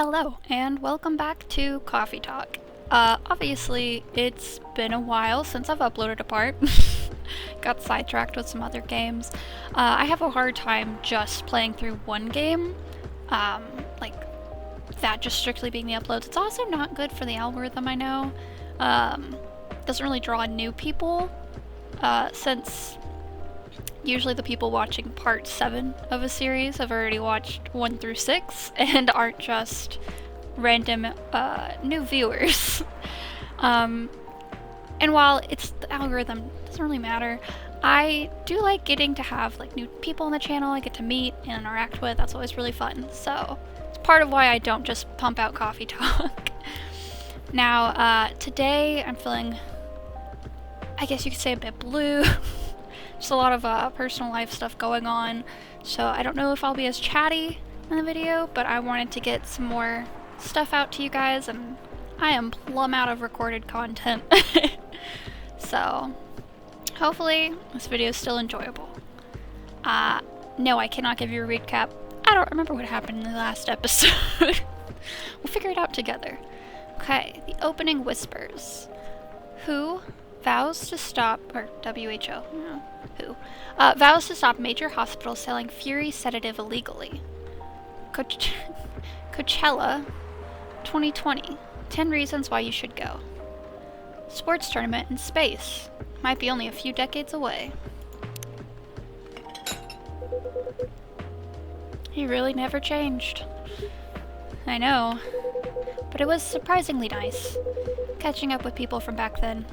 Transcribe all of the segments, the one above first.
Hello, and welcome back to Coffee Talk. Obviously, it's been a while since I've uploaded a part. Got sidetracked with some other games. I have a hard time just playing through one game. Like, that just strictly being the uploads. It's also not good for the algorithm, I know. Doesn't really draw in new people, since usually the people watching part 7 of a series have already watched 1 through 6 and aren't just random new viewers. And while it's the algorithm, doesn't really matter. I do like getting to have like new people on the channel I get to meet and interact with. That's always really fun. So it's part of why I don't just pump out Coffee Talk. Now, today I'm feeling, I guess you could say, a bit blue. Just a lot of personal life stuff going on, so I don't know if I'll be as chatty in the video, but I wanted to get some more stuff out to you guys, and I am plumb out of recorded content. So, hopefully this video is still enjoyable. No, I cannot give you a recap. I don't remember what happened in the last episode. We'll figure it out together. Okay, the opening whispers. Who vows to stop, or WHO, no, who, vows to stop major hospitals selling Fury sedative illegally. Coachella 2020, 10 reasons why you should go. Sports tournament in space, might be only a few decades away. He really never changed. I know, but it was surprisingly nice, catching up with people from back then.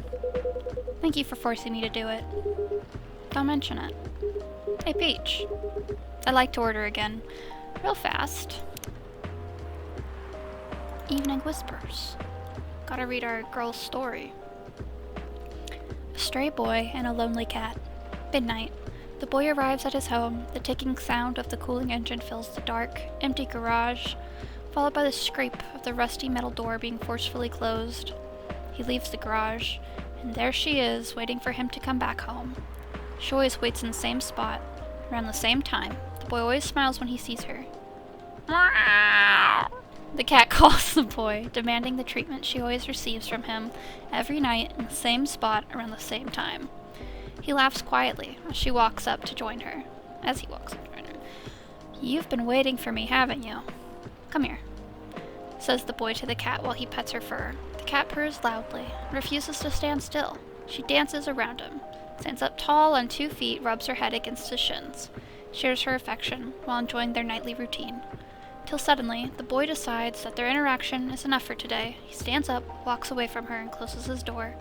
Thank you for forcing me to do it. Don't mention it. Hey, Peach. I'd like to order again. Real fast. Evening whispers. Gotta read our girl's story. A stray boy and a lonely cat. Midnight. The boy arrives at his home. The ticking sound of the cooling engine fills the dark, empty garage, followed by the scrape of the rusty metal door being forcefully closed. He leaves the garage, and there she is, waiting for him to come back home. She always waits in the same spot, around the same time. The boy always smiles when he sees her. Meow. The cat calls the boy, demanding the treatment she always receives from him every night in the same spot around the same time. He laughs quietly as she walks up to join her. You've been waiting for me, haven't you? Come here, says the boy to the cat while he pets her fur. The cat purrs loudly and refuses to stand still. She dances around him, stands up tall on 2 feet, rubs her head against his shins, shares her affection while enjoying their nightly routine. Till suddenly, the boy decides that their interaction is enough for today. He stands up, walks away from her, and closes his door.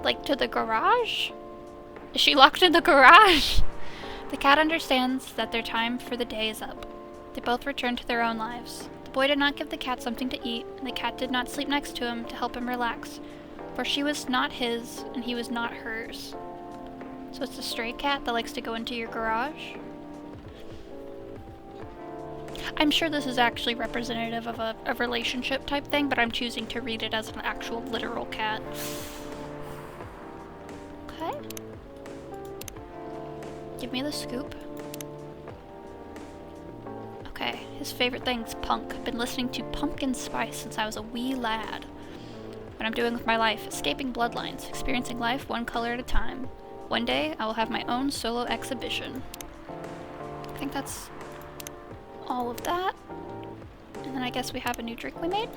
Like, to the garage? Is she locked in the garage? The cat understands that their time for the day is up. They both return to their own lives. The boy did not give the cat something to eat, and the cat did not sleep next to him to help him relax, for she was not his, and he was not hers. So it's a stray cat that likes to go into your garage? I'm sure this is actually representative of a relationship type thing, but I'm choosing to read it as an actual literal cat. Okay. Give me the scoop. Okay, his favorite thing's punk. Been listening to Pumpkin Spice since I was a wee lad. What I'm doing with my life, escaping bloodlines, experiencing life one color at a time. One day, I will have my own solo exhibition. I think that's all of that. And then I guess we have a new drink we made.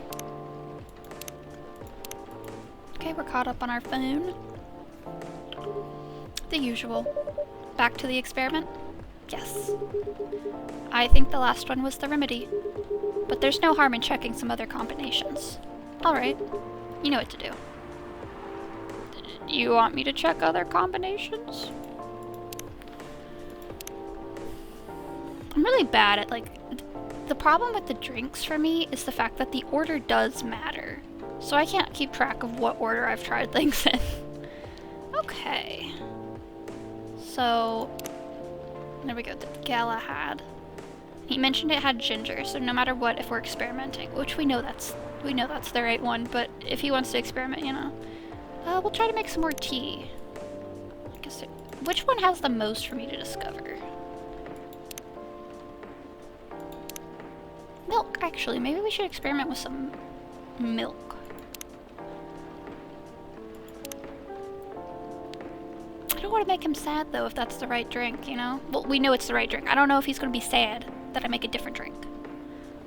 Okay, we're caught up on our phone. The usual. Back to the experiment? Yes. I think the last one was the remedy. But there's no harm in checking some other combinations. Alright. You know what to do. You want me to check other combinations? I'm really bad at, like, the problem with the drinks for me is the fact that the order does matter. So I can't keep track of what order I've tried things in. Okay. So, there we go, the Galahad. He mentioned it had ginger, so no matter what, if we're experimenting, which we know that's the right one, but if he wants to experiment, you know. We'll try to make some more tea. I guess which one has the most for me to discover? Milk, actually. Maybe we should experiment with some milk. I don't want to make him sad, though, if that's the right drink, you know? Well, we know it's the right drink. I don't know if he's going to be sad that I make a different drink.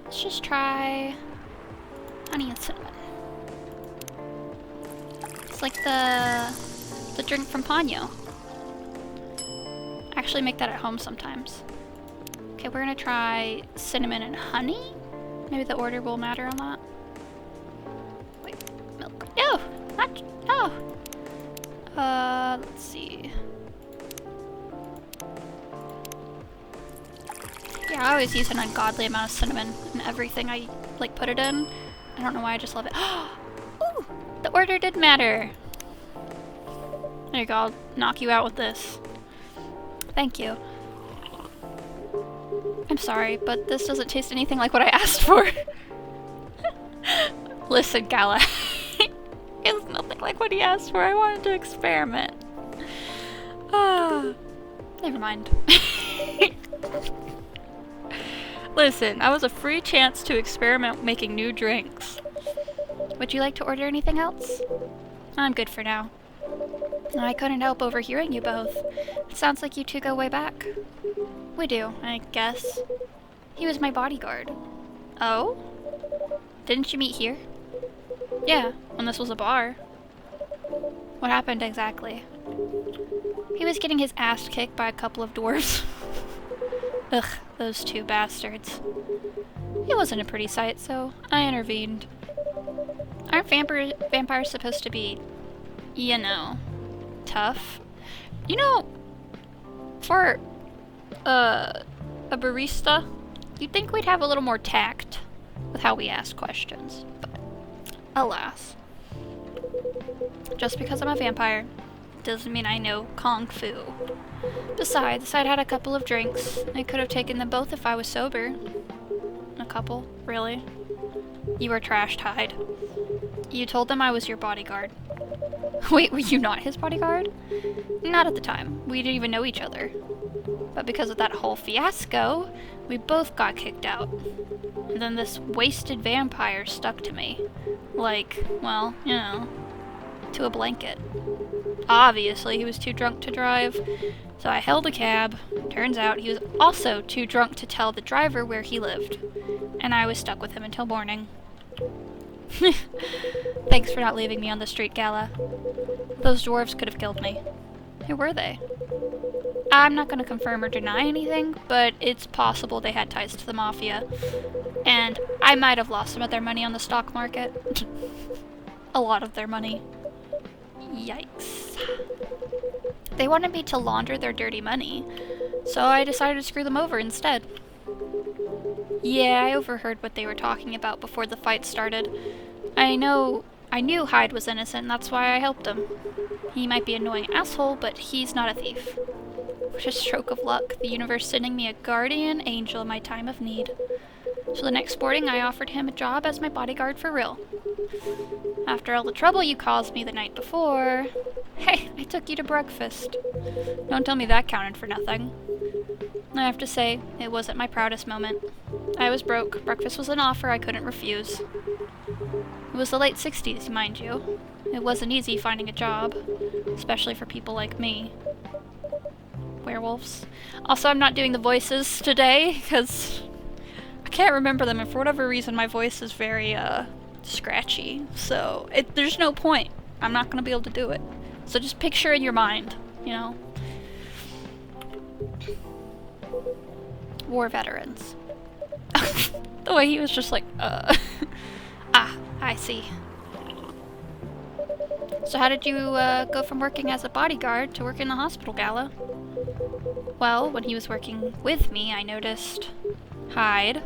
Let's just try honey and cinnamon. It's like the drink from Ponyo. I actually make that at home sometimes. Okay, we're gonna try cinnamon and honey. Maybe the order will matter on that. Wait, milk. No! Not, no! Let's see. Yeah, I always use an ungodly amount of cinnamon in everything I, like, put it in. I don't know why, I just love it. Ooh! The order did matter! There you go, I'll knock you out with this. Thank you. I'm sorry, but this doesn't taste anything like what I asked for. Listen, Gala. It's nothing like what he asked for. I wanted to experiment. Never mind. Listen, that was a free chance to experiment making new drinks. Would you like to order anything else? I'm good for now. I couldn't help overhearing you both. It sounds like you two go way back. We do, I guess. He was my bodyguard. Oh? Didn't you meet here? Yeah, when this was a bar. What happened exactly? He was getting his ass kicked by a couple of dwarves. Ugh, those two bastards. It wasn't a pretty sight, so I intervened. Aren't vampires supposed to be, you know, tough? You know, for a barista, you'd think we'd have a little more tact with how we ask questions, but alas. Just because I'm a vampire doesn't mean I know Kung Fu. Besides, I'd had a couple of drinks. I could have taken them both if I was sober. A couple, really. You were trashed, Hyde. You told them I was your bodyguard. Wait, were you not his bodyguard? Not at the time. We didn't even know each other. But because of that whole fiasco, we both got kicked out. And then this wasted vampire stuck to me. Like, well, you know, to a blanket. Obviously, he was too drunk to drive, so I hailed a cab. Turns out he was also too drunk to tell the driver where he lived. And I was stuck with him until morning. Thanks for not leaving me on the street, Gala. Those dwarves could have killed me. Who were they? I'm not going to confirm or deny anything, but it's possible they had ties to the Mafia. And I might have lost some of their money on the stock market. A lot of their money. Yikes. They wanted me to launder their dirty money, so I decided to screw them over instead. Yeah, I overheard what they were talking about before the fight started. I knew Hyde was innocent, and that's why I helped him. He might be an annoying asshole, but he's not a thief. What a stroke of luck, the universe sending me a guardian angel in my time of need. So the next morning I offered him a job as my bodyguard for real. After all the trouble you caused me the night before... Hey, I took you to breakfast. Don't tell me that counted for nothing. I have to say, it wasn't my proudest moment. I was broke. Breakfast was an offer I couldn't refuse. It was the late 60s, mind you. It wasn't easy finding a job, especially for people like me. Werewolves. Also, I'm not doing the voices today, because I can't remember them, and for whatever reason my voice is very, scratchy, so there's no point. I'm not gonna be able to do it. So just picture in your mind, you know? War veterans. The way he was just like, Ah, I see. So how did you, go from working as a bodyguard to working in the hospital, Gala? Well, when he was working with me, I noticed... Hyde.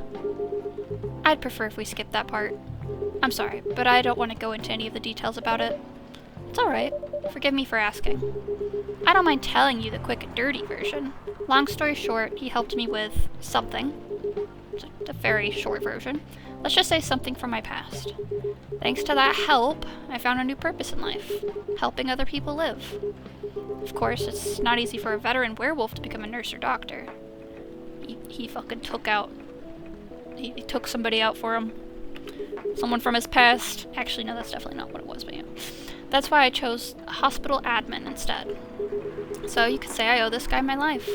I'd prefer if we skipped that part. I'm sorry, but I don't want to go into any of the details about it. It's alright. Forgive me for asking. I don't mind telling you the quick and dirty version. Long story short, he helped me with something. It's a very short version. Let's just say something from my past. Thanks to that help, I found a new purpose in life. Helping other people live. Of course, it's not easy for a veteran werewolf to become a nurse or doctor. He fucking took out He took somebody out for him. Someone from his past. Actually, no, that's definitely not what it was, but yeah. That's why I chose hospital admin instead. So you could say I owe this guy my life.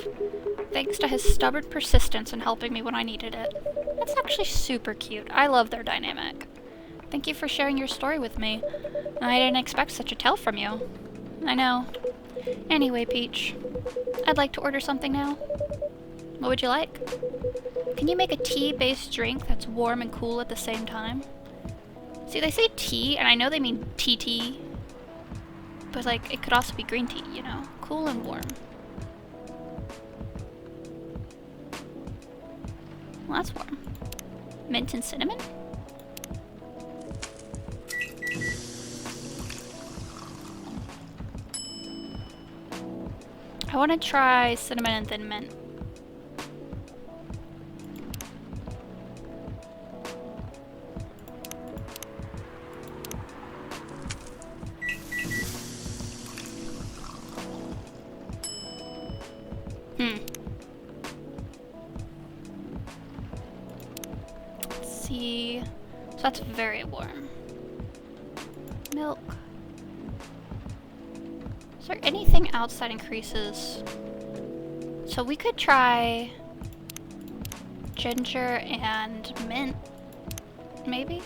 Thanks to his stubborn persistence in helping me when I needed it. That's actually super cute. I love their dynamic. Thank you for sharing your story with me. I didn't expect such a tale from you. I know. Anyway, Peach, I'd like to order something now. What would you like? Can you make a tea-based drink that's warm and cool at the same time? See, they say tea, and I know they mean TT, but like, it could also be green tea, you know? Cool and warm. Well, that's warm. Mint and cinnamon? I want to try cinnamon and thin mint. Let's see. So that's very warm. Milk. Is there anything else that increases? So we could try ginger and mint, maybe?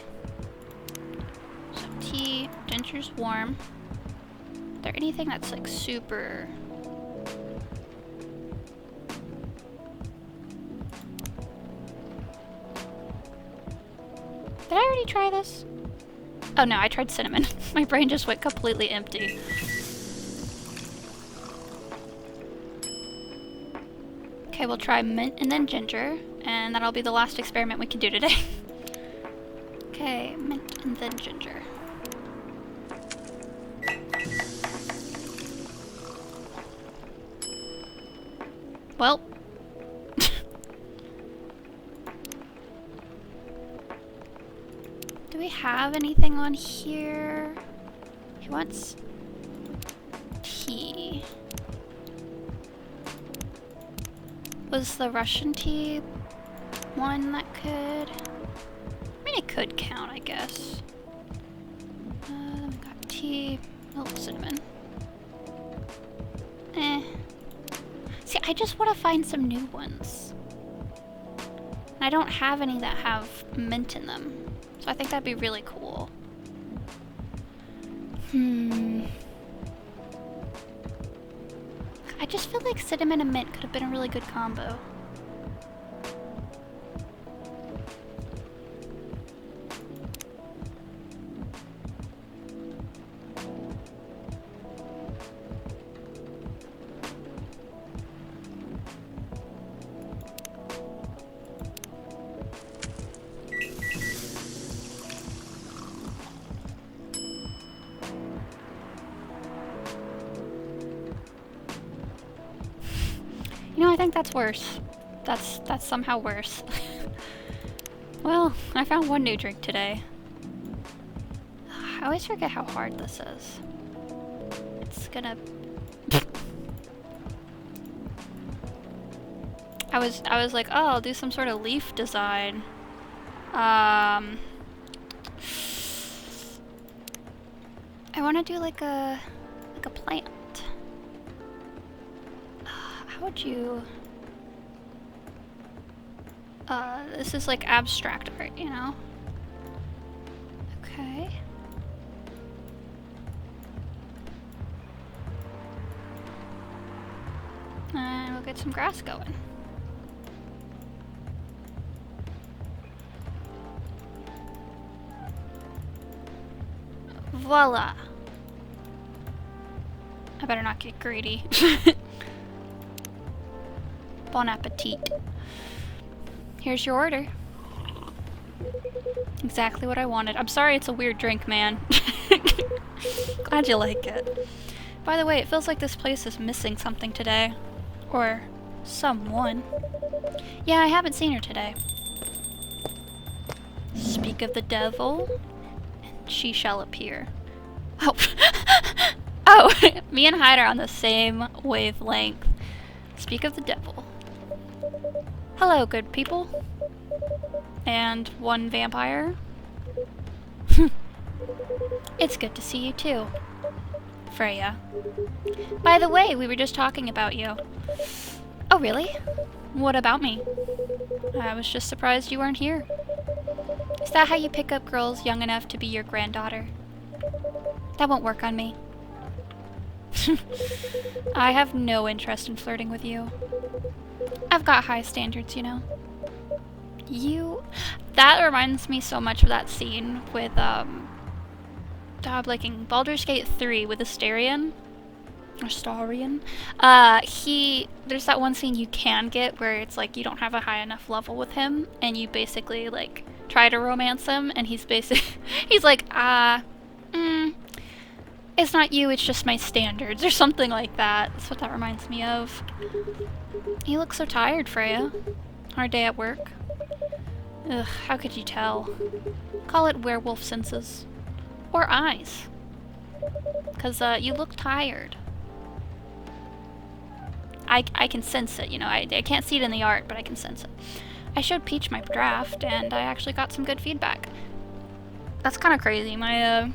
So tea, ginger's warm. Is there anything that's like super... Did I already try this? Oh no, I tried cinnamon. My brain just went completely empty. Okay, we'll try mint and then ginger, and that'll be the last experiment we can do today. Okay, mint and then ginger. Well. Do we have anything on here? He wants tea. Was the Russian tea one that could... I mean, it could count, I guess. We got tea, milk, cinnamon. See, I just want to find some new ones. I don't have any that have mint in them. So I think that'd be really cool. I just feel like cinnamon and mint could have been a really good combo. You know, I think that's worse. That's somehow worse. Well, I found one new drink today. I always forget how hard this is. It's gonna... I was like, oh, I'll do some sort of leaf design. I want to do like a plant. How would you... this is like abstract art, you know? Okay. And we'll get some grass going. Voila! I better not get greedy. Bon appetit. Here's your order. Exactly what I wanted. I'm sorry it's a weird drink, man. Glad you like it. By the way, it feels like this place is missing something today. Or someone. Yeah, I haven't seen her today. Speak of the devil, and she shall appear. Oh. Oh, me and Hyde are on the same wavelength. Speak of the devil. Hello, good people. And one vampire. It's good to see you too, Freya. By the way, we were just talking about you. Oh, really? What about me? I was just surprised you weren't here. Is that how you pick up girls young enough to be your granddaughter? That won't work on me. I have no interest in flirting with you. I've got high standards, you know. That reminds me so much of that scene with, like in Baldur's Gate 3 with Astarion. Astarion. There's that one scene you can get where it's like you don't have a high enough level with him, and you basically, like, try to romance him, and he's like, it's not you, it's just my standards, or something like that. That's what that reminds me of. You look so tired, Freya. Hard day at work. Ugh, how could you tell? Call it werewolf senses. Or eyes. 'Cause, you look tired. I can sense it, you know, I can't see it in the art, but I can sense it. I showed Peach my draft, and I actually got some good feedback. That's kind of crazy. My,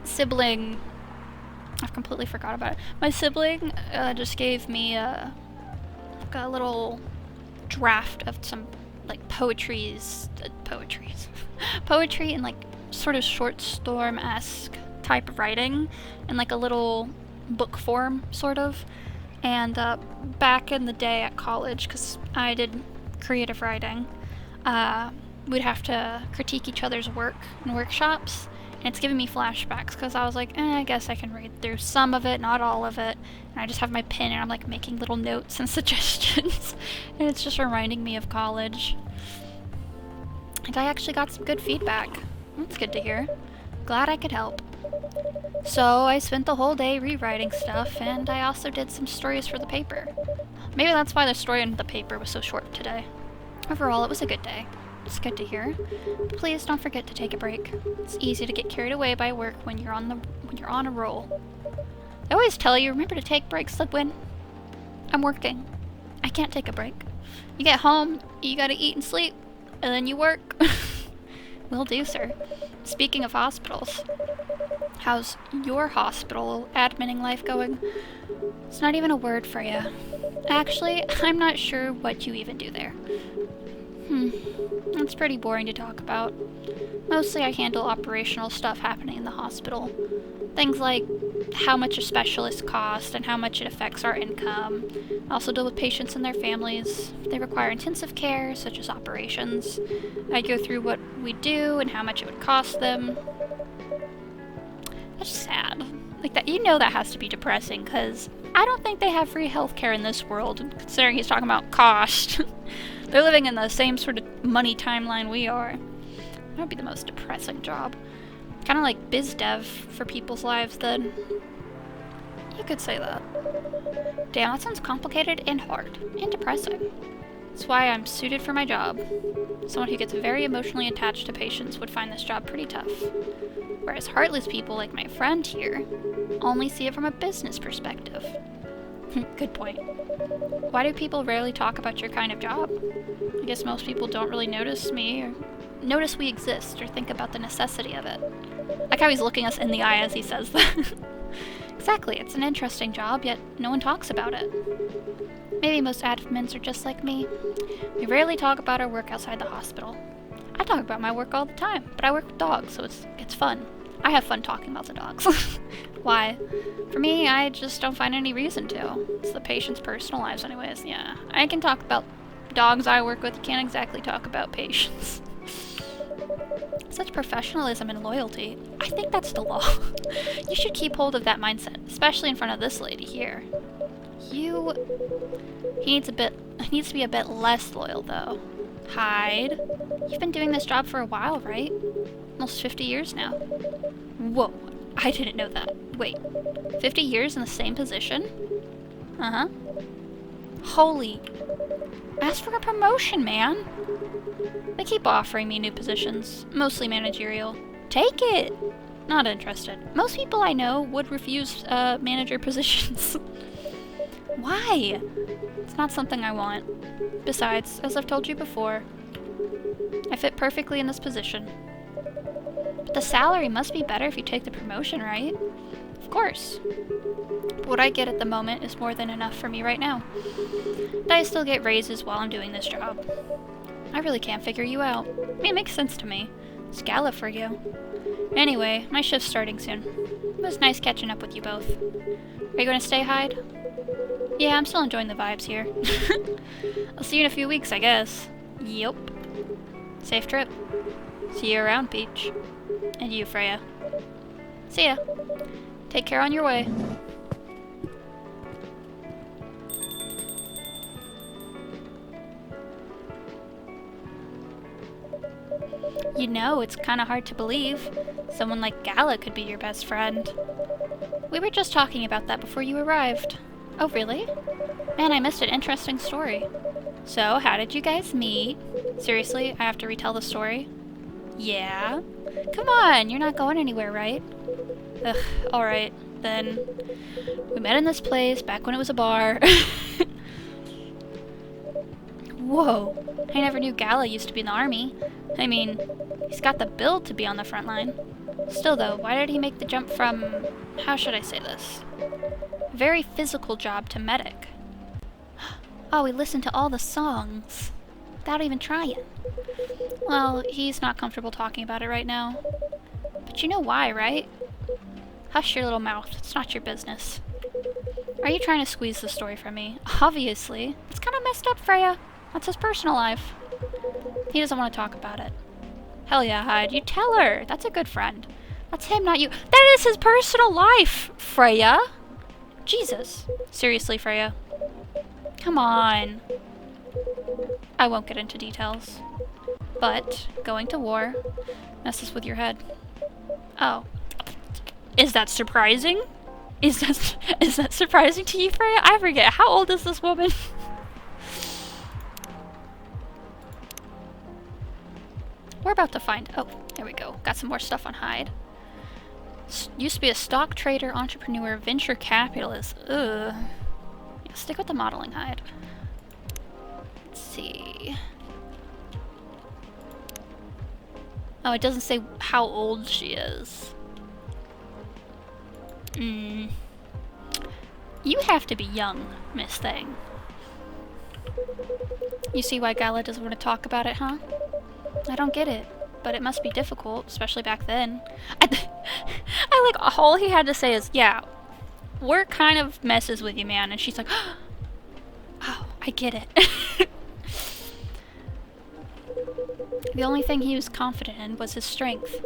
sibling... I've completely forgot about it. My sibling, just gave me, a little draft of some, like, poetry and, like, sort of short storm-esque type of writing, in, like, a little book form, sort of. And back in the day at college, because I did creative writing, we'd have to critique each other's work in workshops, and it's giving me flashbacks, because I was like, I guess I can read through some of it, not all of it, and I just have my pen, and I'm like making little notes and suggestions, and it's just reminding me of college. And I actually got some good feedback. That's good to hear. Glad I could help. So I spent the whole day rewriting stuff, and I also did some stories for the paper. Maybe that's why the story in the paper was so short today. Overall, it was a good day. It's good to hear. But please don't forget to take a break. It's easy to get carried away by work when you're on a roll. I always tell you, remember to take breaks, Slipwin. I'm working. I can't take a break. You get home, you gotta eat and sleep, and then you work. Will do, sir. Speaking of hospitals, how's your hospital adminning life going? It's not even a word for you. Actually, I'm not sure what you even do there. That's pretty boring to talk about. Mostly I handle operational stuff happening in the hospital. Things like how much a specialist costs and how much it affects our income. I also deal with patients and their families. They require intensive care, such as operations. I go through what we do and how much it would cost them. That's sad. Like that, you know that has to be depressing, because I don't think they have free healthcare in this world, considering he's talking about cost. They're living in the same sort of money timeline we are. That would be the most depressing job. Kind of like biz dev for people's lives, then. You could say that. Damn, that sounds complicated and hard and depressing. That's why I'm suited for my job. Someone who gets very emotionally attached to patients would find this job pretty tough. Whereas heartless people like my friend here only see it from a business perspective. Good point. Why do people rarely talk about your kind of job? I guess most people don't really notice me, or notice we exist, or think about the necessity of it. Like how he's looking us in the eye as he says that. Exactly, it's an interesting job, yet no one talks about it. Maybe most admins are just like me. We rarely talk about our work outside the hospital. I talk about my work all the time, but I work with dogs, so it's fun. I have fun talking about the dogs. Why? For me, I just don't find any reason to. It's the patient's personal lives anyways, yeah. I can talk about dogs I work with, can't exactly talk about patients. Such professionalism and loyalty. I think that's the law. You should keep hold of that mindset, especially in front of this lady here. He needs to be a bit less loyal, though. Hyde. You've been doing this job for a while, right? Almost 50 years now. Whoa, I didn't know that. Wait, 50 years in the same position? Uh-huh. Holy. Ask for a promotion, man. They keep offering me new positions, mostly managerial. Take it! Not interested. Most people I know would refuse manager positions. Why? It's not something I want. Besides, as I've told you before, I fit perfectly in this position. But the salary must be better if you take the promotion, right? Of course. But what I get at the moment is more than enough for me right now. But I still get raises while I'm doing this job. I really can't figure you out. I mean, it makes sense to me. It's gala for you. Anyway, my shift's starting soon. It was nice catching up with you both. Are you going to stay, Hyde? Yeah, I'm still enjoying the vibes here. I'll see you in a few weeks, I guess. Yup. Safe trip. See you around, Peach. And you, Freya. See ya. Take care on your way. You know, it's kinda hard to believe. Someone like Gala could be your best friend. We were just talking about that before you arrived. Oh, really? Man, I missed an interesting story. So, how did you guys meet? Seriously, I have to retell the story? Yeah? Come on, you're not going anywhere, right? Ugh, alright. Then, we met in this place back when it was a bar. Whoa, I never knew Gala used to be in the army. I mean, he's got the build to be on the front line. Still though, why did he make the jump from, how should I say this? Very physical job to medic. Oh, he listened to all the songs without even trying. Well, he's not comfortable talking about it right now. But you know why, right? Hush your little mouth, it's not your business. Are you trying to squeeze the story from me? Obviously. It's kind of messed up, Freya. That's his personal life. He doesn't want to talk about it. Hell yeah, Hyde. You tell her. That's a good friend. That's him, not you. That is his personal life, Freya. Jesus. Seriously, Freya. Come on. I won't get into details. But going to war messes with your head. Oh. Is that surprising? Is that surprising to you, Freya? I forget. How old is this woman? We're about to find... Oh, there we go. Got some more stuff on Hyde. Used to be a stock trader, entrepreneur, venture capitalist. Ugh. Yeah, stick with the modeling, Hyde. Let's see. Oh, it doesn't say how old she is. You have to be young, Miss Thing. You see why Gala doesn't want to talk about it, huh? I don't get it, but it must be difficult, especially back then. I like, all he had to say is, yeah, work kind of messes with you, man. And she's like, oh, I get it. The only thing he was confident in was his strength,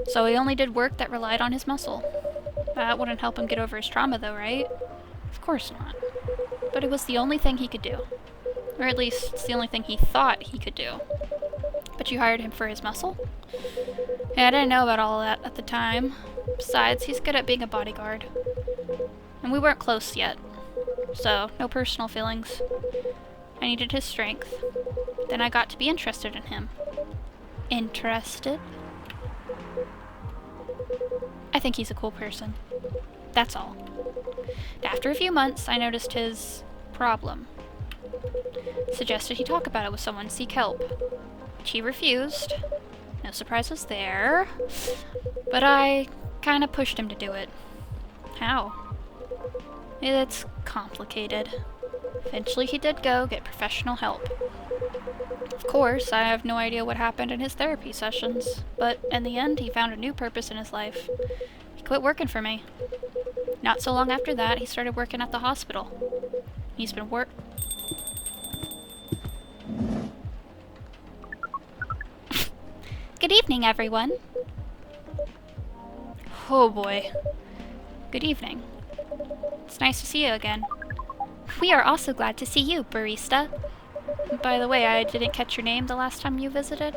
so he only did work that relied on his muscle. That wouldn't help him get over his trauma, though, right? Of course not. But it was the only thing he could do. Or at least, it's the only thing he thought he could do. But you hired him for his muscle? Yeah, I didn't know about all that at the time. Besides, he's good at being a bodyguard. And we weren't close yet. So, no personal feelings. I needed his strength. Then I got to be interested in him. Interested? I think he's a cool person. That's all. After a few months, I noticed his problem. Suggested he talk about it with someone, seek help. Which he refused. No surprises there. But I kinda pushed him to do it. How? It's complicated. Eventually he did go get professional help. Of course, I have no idea what happened in his therapy sessions, but in the end he found a new purpose in his life. He quit working for me. Not so long after that, he started working at the hospital. He's been Good evening, everyone. Oh boy. Good evening. It's nice to see you again. We are also glad to see you, barista. By the way, I didn't catch your name the last time you visited.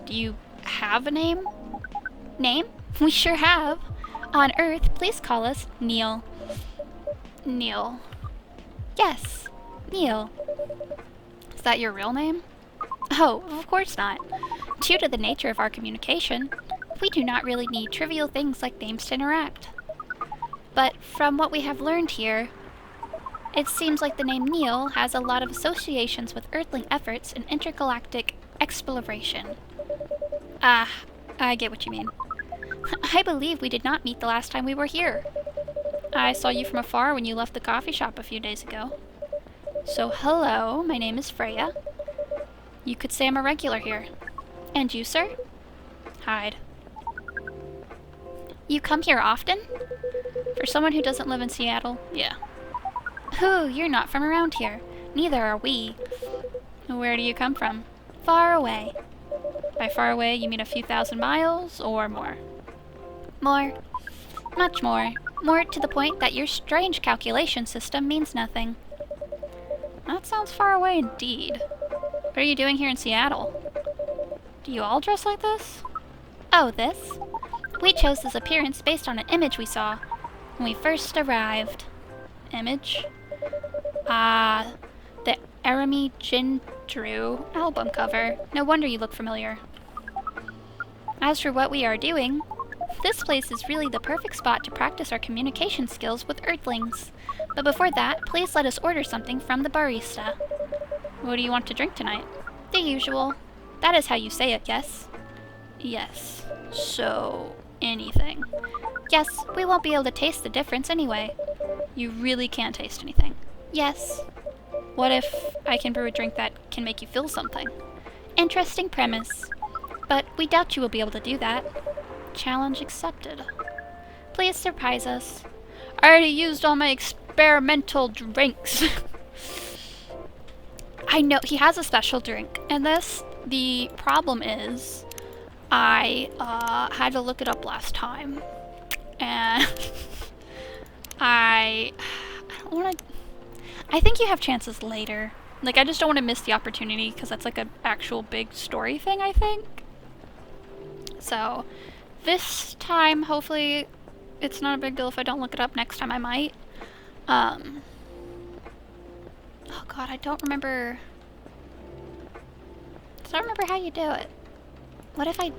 Do you have a name? Name? We sure have. On Earth, please call us Neil. Neil. Yes, Neil. Is that your real name? Oh, of course not. Due to the nature of our communication, we do not really need trivial things like names to interact. But from what we have learned here, it seems like the name Neil has a lot of associations with Earthling efforts in intergalactic exploration. Ah, I get what you mean. I believe we did not meet the last time we were here. I saw you from afar when you left the coffee shop a few days ago. So hello, my name is Freya. You could say I'm a regular here. And you, sir? Hide. You come here often? For someone who doesn't live in Seattle, yeah. Ooh, you're not from around here. Neither are we. Where do you come from? Far away. By far away, you mean a few thousand miles, or more? More. Much more. More to the point that your strange calculation system means nothing. That sounds far away indeed. What are you doing here in Seattle? Do you all dress like this? Oh, this? We chose this appearance based on an image we saw when we first arrived. Image? The Arami Drew album cover. No wonder you look familiar. As for what we are doing, this place is really the perfect spot to practice our communication skills with Earthlings. But before that, please let us order something from the barista. What do you want to drink tonight? The usual. That is how you say it, yes? Yes. So, anything. Yes, we won't be able to taste the difference anyway. You really can't taste anything. Yes. What if I can brew a drink that can make you feel something? Interesting premise. But we doubt you will be able to do that. Challenge accepted. Please surprise us. I already used all my experimental drinks. I know, he has a special drink in this. The problem is, I had to look it up last time. And I don't want to... I think you have chances later. Like, I just don't want to miss the opportunity, because that's like an actual big story thing, I think. So, this time, hopefully, it's not a big deal if I don't look it up. Next time I might. Oh god, I don't remember... I don't remember how you do it. What if I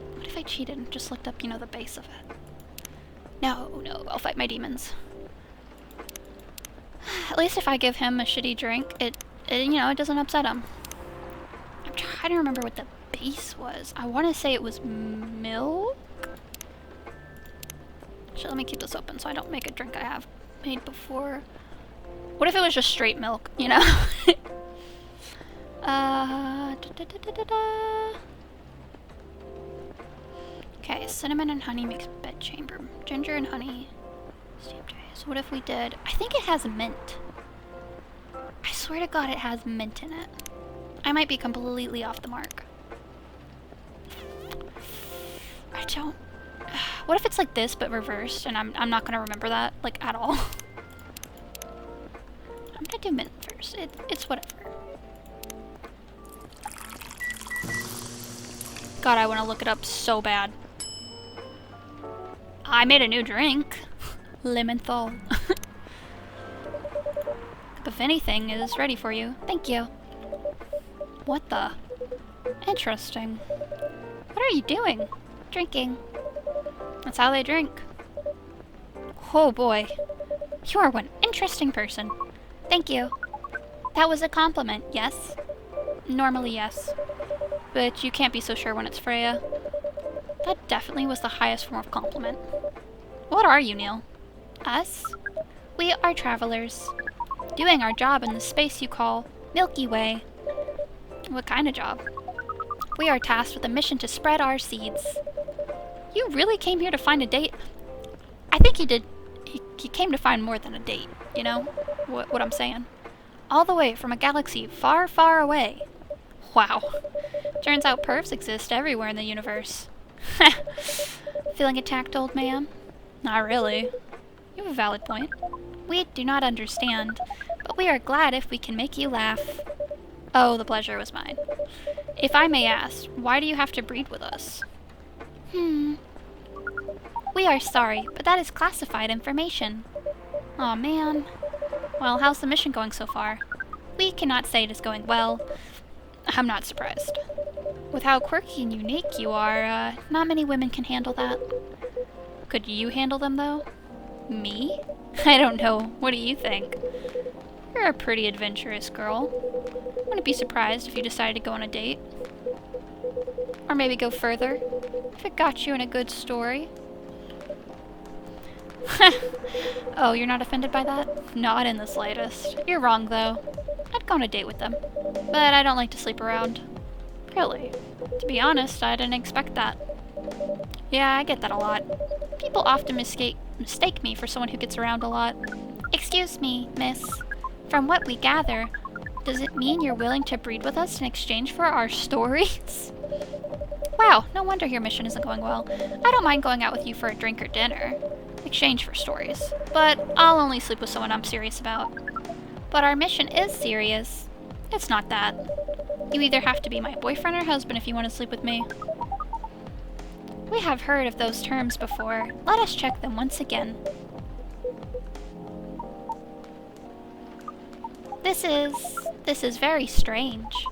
cheated and just looked up, you know, the base of it? No, I'll fight my demons. At least if I give him a shitty drink, it you know, it doesn't upset him. I'm trying to remember what the base was. I want to say it was milk? Actually, let me keep this open so I don't make a drink I have made before. What if it was just straight milk, you know? Okay, cinnamon and honey makes bedchamber. Ginger and honey. So what if we did... I think it has mint. I swear to god it has mint in it. I might be completely off the mark. I don't... What if it's like this but reversed and I'm not gonna remember that, like, at all? I'm gonna do mint first. It's whatever. God, I want to look it up so bad. I made a new drink. Lemonthal. If anything, it is ready for you. Thank you. What the? Interesting. What are you doing? Drinking. That's how they drink. Oh boy. You are one interesting person. Thank you. That was a compliment, yes? Normally, yes. But you can't be so sure when it's Freya. That definitely was the highest form of compliment. What are you, Neil? Us? We are travelers. Doing our job in the space you call Milky Way. What kind of job? We are tasked with a mission to spread our seeds. You really came here to find a date? I think he did. He came to find more than a date, you know? What I'm saying? All the way from a galaxy far, far away. Wow. Turns out pervs exist everywhere in the universe. Feeling attacked, old man? Not really. You have a valid point. We do not understand, but we are glad if we can make you laugh. Oh, the pleasure was mine. If I may ask, why do you have to breed with us? We are sorry, but that is classified information. Aw, man. Well, how's the mission going so far? We cannot say it is going well. I'm not surprised. With how quirky and unique you are, not many women can handle that. Could you handle them, though? Me? I don't know. What do you think? You're a pretty adventurous girl. Wouldn't be surprised if you decided to go on a date. Or maybe go further, if it got you in a good story. Oh, you're not offended by that? Not in the slightest. You're wrong, though. I'd go on a date with them. But I don't like to sleep around. Really? To be honest, I didn't expect that. Yeah, I get that a lot. People often mistake me for someone who gets around a lot. Excuse me, miss. From what we gather, does it mean you're willing to breed with us in exchange for our stories? Wow, no wonder your mission isn't going well. I don't mind going out with you for a drink or dinner. Exchange for stories. But I'll only sleep with someone I'm serious about. But our mission is serious. It's not that. You either have to be my boyfriend or husband if you want to sleep with me. We have heard of those terms before. Let us check them once again. This is very strange.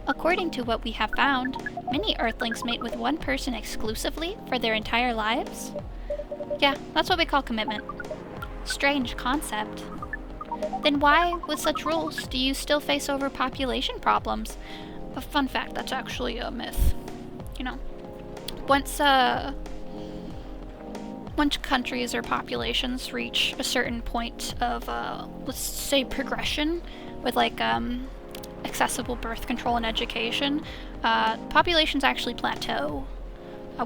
According to what we have found, many Earthlings mate with one person exclusively for their entire lives. Yeah, that's what we call commitment. Strange concept. Then why, with such rules, do you still face overpopulation problems? A fun fact, that's actually a myth. You know, once countries or populations reach a certain point of, let's say, progression with, like, accessible birth control and education, populations actually plateau.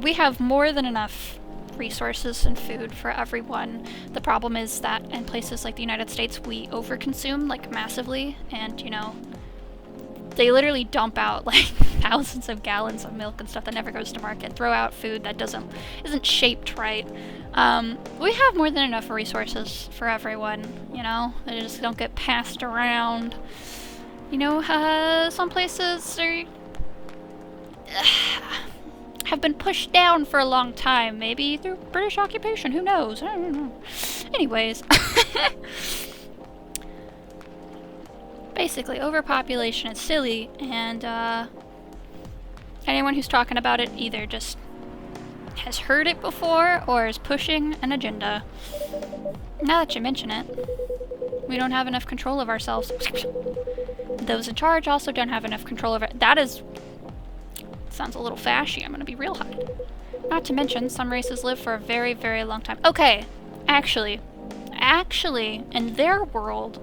We have more than enough resources and food for everyone. The problem is that in places like the United States, we overconsume, like, massively, and, you know, they literally dump out, like, thousands of gallons of milk and stuff that never goes to market, throw out food that isn't shaped right. We have more than enough resources for everyone, you know? They just don't get passed around. You know, some places are have been pushed down for a long time, maybe through British occupation, who knows? I don't know. Anyways. Basically, overpopulation is silly, and anyone who's talking about it either just has heard it before or is pushing an agenda. Now that you mention it, we don't have enough control of ourselves. Those in charge also don't have enough control over it. That sounds a little fashy, I'm gonna be real hot. Not to mention, some races live for a very, very long time. Okay, actually, in their world,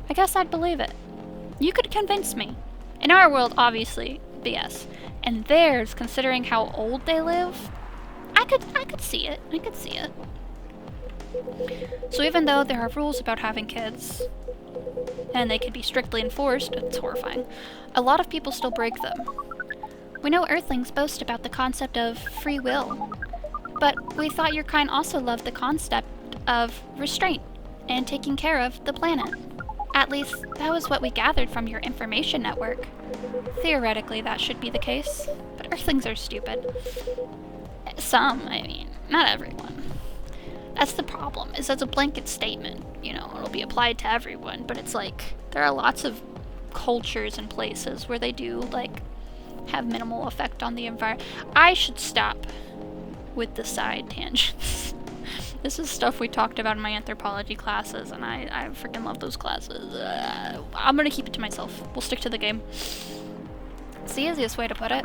I guess I'd believe it. You could convince me. In our world, obviously, BS. And theirs, considering how old they live, I could see it. I could see it. So even though there are rules about having kids, and they can be strictly enforced, it's horrifying, a lot of people still break them. We know Earthlings boast about the concept of free will, but we thought your kind also loved the concept of restraint and taking care of the planet. At least, that was what we gathered from your information network. Theoretically, that should be the case, but Earthlings are stupid. Some, I mean, not everyone. That's the problem, is it's a blanket statement, you know, it'll be applied to everyone, but it's like, there are lots of cultures and places where they do, like, have minimal effect on the environment. I should stop with the side tangents. This is stuff we talked about in my anthropology classes, and I freaking love those classes. I'm gonna keep it to myself. We'll stick to the game. It's the easiest way to put it.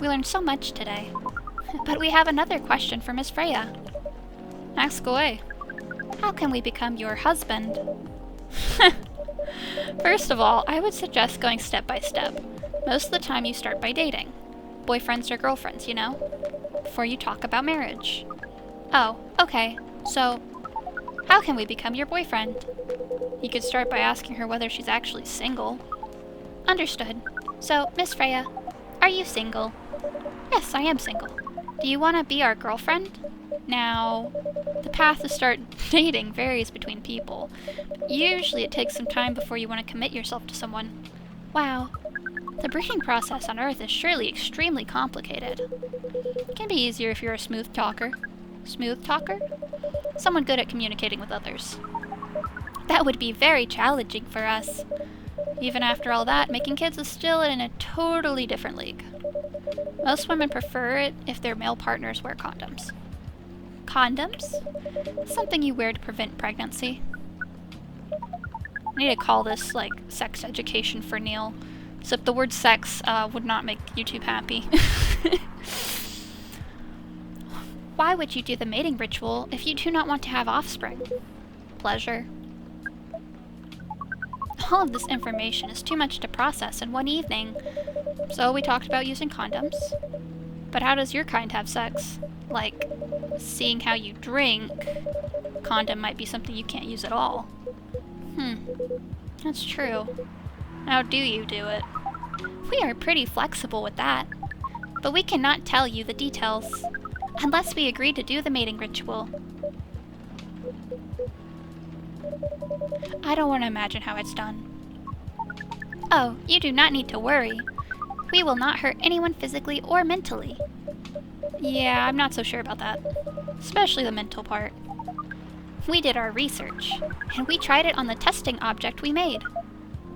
We learned so much today. But we have another question for Miss Freya. Ask away. How can we become your husband? First of all, I would suggest going step by step. Most of the time you start by dating. Boyfriends or girlfriends, you know? Before you talk about marriage. Oh, okay. So, how can we become your boyfriend? You could start by asking her whether she's actually single. Understood. So, Miss Freya, are you single? Yes, I am single. Do you want to be our girlfriend? Now, the path to start dating varies between people. Usually it takes some time before you want to commit yourself to someone. Wow. The breeding process on Earth is surely extremely complicated. It can be easier if you're a smooth talker. Smooth talker? Someone good at communicating with others. That would be very challenging for us. Even after all that, making kids is still in a totally different league. Most women prefer it if their male partners wear condoms. Condoms? Something you wear to prevent pregnancy. I need to call this, like, sex education for Neil. Except the word sex would not make YouTube happy. Why would you do the mating ritual if you do not want to have offspring? Pleasure. All of this information is too much to process in one evening, so we talked about using condoms. But how does your kind have sex? Like, seeing how you drink, condom might be something you can't use at all. That's true. How do you do it? We are pretty flexible with that, but we cannot tell you the details, unless we agree to do the mating ritual. I don't want to imagine how it's done. Oh, you do not need to worry. We will not hurt anyone physically or mentally. Yeah, I'm not so sure about that. Especially the mental part. We did our research, and we tried it on the testing object we made.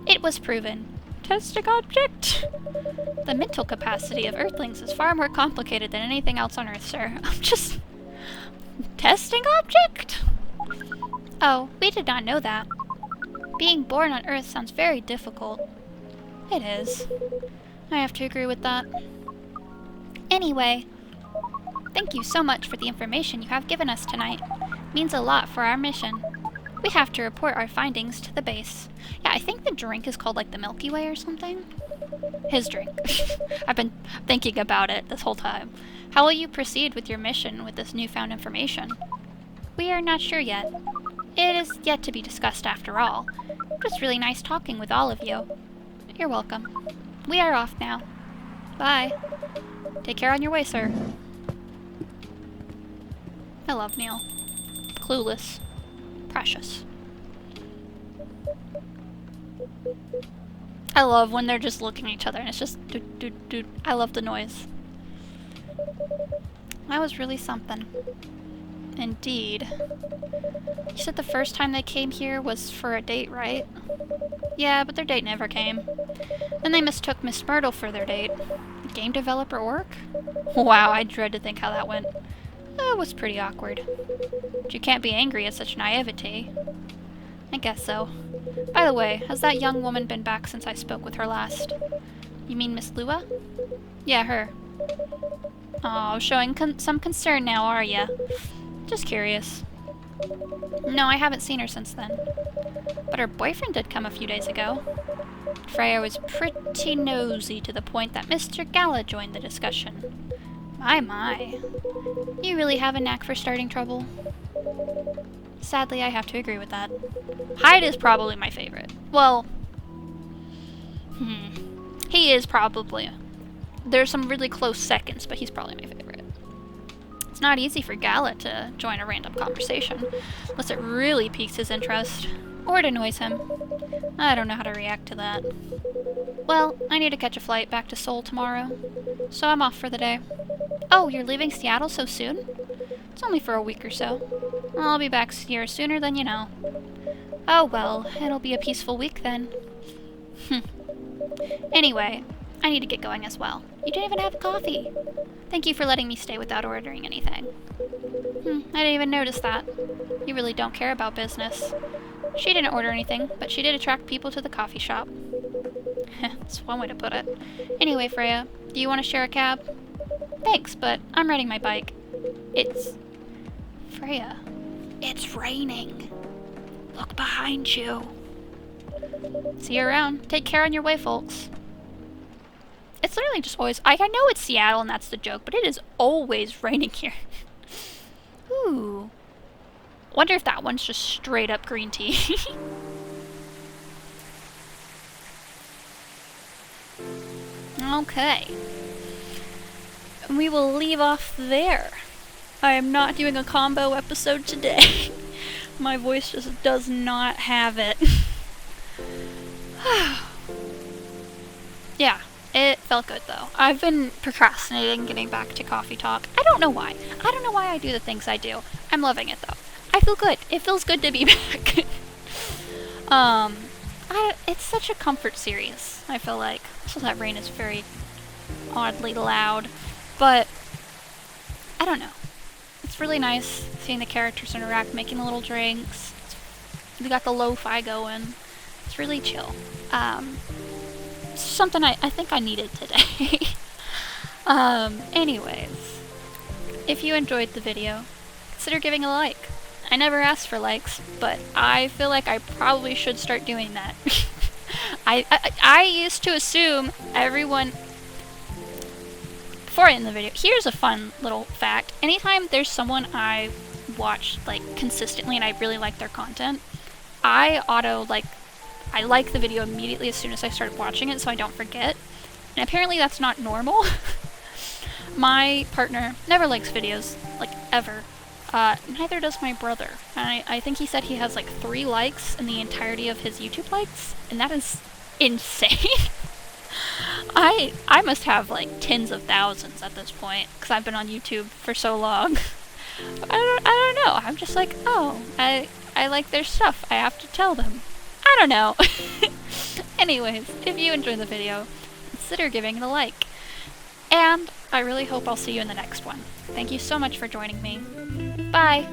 It was proven. Testing object? The mental capacity of Earthlings is far more complicated than anything else on Earth, sir. I'm just... Testing object? Oh, we did not know that. Being born on Earth sounds very difficult. It is. I have to agree with that. Anyway, thank you so much for the information you have given us tonight. It means a lot for our mission. We have to report our findings to the base. Yeah, I think the drink is called like the Milky Way or something. His drink. I've been thinking about it this whole time. How will you proceed with your mission with this newfound information? We are not sure yet. It is yet to be discussed after all. It was really nice talking with all of you. You're welcome. We are off now. Bye. Take care on your way, sir. I love Neil. Clueless. Precious. I love when they're just looking at each other and it's just doot doot doot. I love the noise. That was really something. Indeed. You said the first time they came here was for a date, right? Yeah, but their date never came. Then they mistook Miss Myrtle for their date. Game developer orc? Wow, I dread to think how that went. It was pretty awkward. But you can't be angry at such naivety. I guess so. By the way, has that young woman been back since I spoke with her last? You mean Miss Lua? Yeah, her. Oh, showing some concern now, are ya? Just curious. No, I haven't seen her since then. But her boyfriend did come a few days ago. Freya was pretty nosy to the point that Mr. Gala joined the discussion. My. You really have a knack for starting trouble. Sadly, I have to agree with that. Hyde is probably my favorite. Well, he is probably. There's some really close seconds, but he's probably my favorite. It's not easy for Gala to join a random conversation, unless it really piques his interest, or it annoys him. I don't know how to react to that. Well, I need to catch a flight back to Seoul tomorrow, so I'm off for the day. Oh, you're leaving Seattle so soon? It's only for a week or so. I'll be back here sooner than you know. Oh well, it'll be a peaceful week then. Anyway, I need to get going as well. You didn't even have coffee. Thank you for letting me stay without ordering anything. I didn't even notice that. You really don't care about business. She didn't order anything, but she did attract people to the coffee shop. That's one way to put it. Anyway, Freya, do you want to share a cab? Thanks, but I'm riding my bike. Freya, it's raining. Look behind you. See you around. Take care on your way, folks. It's literally just always... I know it's Seattle and that's the joke, but it is always raining here. Ooh. Wonder if that one's just straight up green tea. Okay. We will leave off there. I am not doing a combo episode today. My voice just does not have it. Yeah, it felt good though. I've been procrastinating getting back to Coffee Talk. I don't know why. I don't know why I do the things I do. I'm loving it though. I feel good. It feels good to be back. It's such a comfort series, I feel like. Also, that rain is very oddly loud. But, I don't know. It's really nice seeing the characters interact, making the little drinks. We got the lo-fi going. It's really chill. It's something I think I needed today. Anyways, if you enjoyed the video, consider giving a like. I never asked for likes, but I feel like I probably should start doing that. I used to assume everyone... Before I end the video, here's a fun little fact. Anytime there's someone I watch like consistently and I really like their content, I like the video immediately as soon as I start watching it so I don't forget. And apparently that's not normal. My partner never likes videos, like ever. Neither does my brother. And I think he said he has like 3 likes in the entirety of his YouTube likes, and that is insane. I must have like tens of thousands at this point, because I've been on YouTube for so long. I don't know. I'm just like, oh, I like their stuff. I have to tell them. I don't know. Anyways, if you enjoyed the video, consider giving it a like. And I really hope I'll see you in the next one. Thank you so much for joining me. Bye!